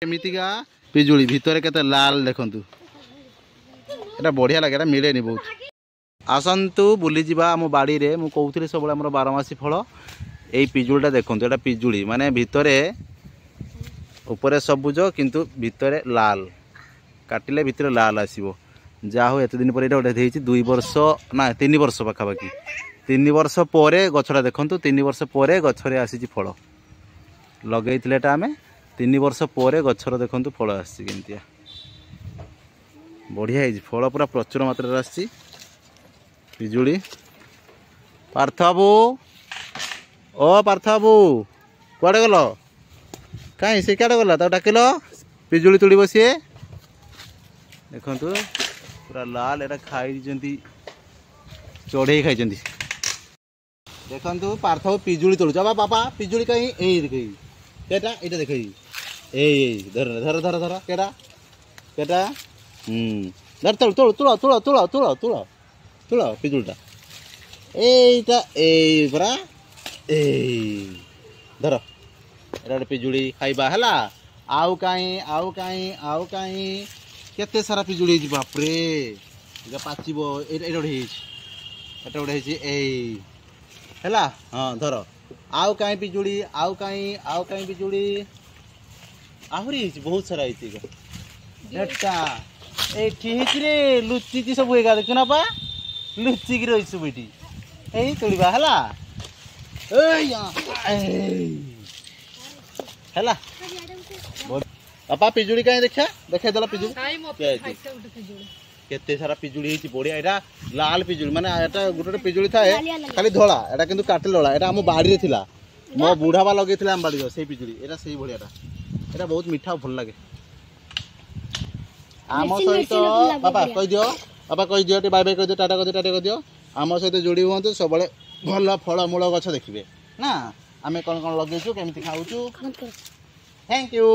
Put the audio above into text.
केमितिका पिजुली भितर केते लाल देखंतु एटा बढ़िया लगे मिलेनी बहुत आसतु बुली जावा आम बाड़ी रे मु कहूथि सब आम 12 मासी फल यही पिजुलीटा देखंतु एटा पिजुली माने भितरे ऊपर सबुज किंतु भितरे लाल काटिले भितरे लाल आसीबो जा हो एते दिन पर एटा उठे 2 वर्ष ना 3 वर्ष पाखापाखि 3 वर्ष पर गछटा देखंतु 3 वर्ष पर गछरे आसी फल लगेइथिले एटा आमे 3 वर्ष पर गछर देखंतु फल आसी केमतिया बढ़िया है फल पूरा प्रचुर मात्रा आसी पिजुली पार्थ बाबू ओ पार्थ बाबू कुआडे गल कहीं से क्या गला तो डाकिल पिजुली तोड़ सी देखु पूरा लाल एटा खाई चढ़े खाई देखु पार्थ बाबू पिजुली तोड़ बाबा पापा पिजुली कहीं केटा ये देख धर धर धर धर केटा केटा धर तोड़ तोड़ तुड़ तुड़ तुड़ तुड़ तुड़ तुड़ पिजुलीटा एटा परा धर एटा पिजुली खाइबा हला आउ काई केते सारा पिजुली बापरे एटा पाचिबो एटा गोटे हला हाँ धर आउ काई पिजुली आउ काई पिजुली आहुरी बहुत सारा एटा एठी रे लुचिकी सब एगा देखु ना पा लुचिकी रही सब एठी एई तोड़िबा हला हला पापा पिजुली कहीं देखा देखा देला पिजुली केते सारा पिजुली हिची बढ़िया एटा लाल पिजुली माने एटा गुटे पिजुली थाए खाली धोला एटा किंतु काटे लोला एटा हम बाड़ी रे थिला मो बुढ़ाबा लगेथिला हम बाड़ी रे सेही पिजुली एटा सेही बढ़ियाटा एटा बहुत मीठा भल लागे आम सहित बाबा कहि दियो बाय बाय कहि दियो टाटा कहि दियो आम सहित जोड़ी हुंतु सब भल फल मूल गछ देखिबे ना आमे कोन कोन लगेछु केमिति खाउछु थैंक यू।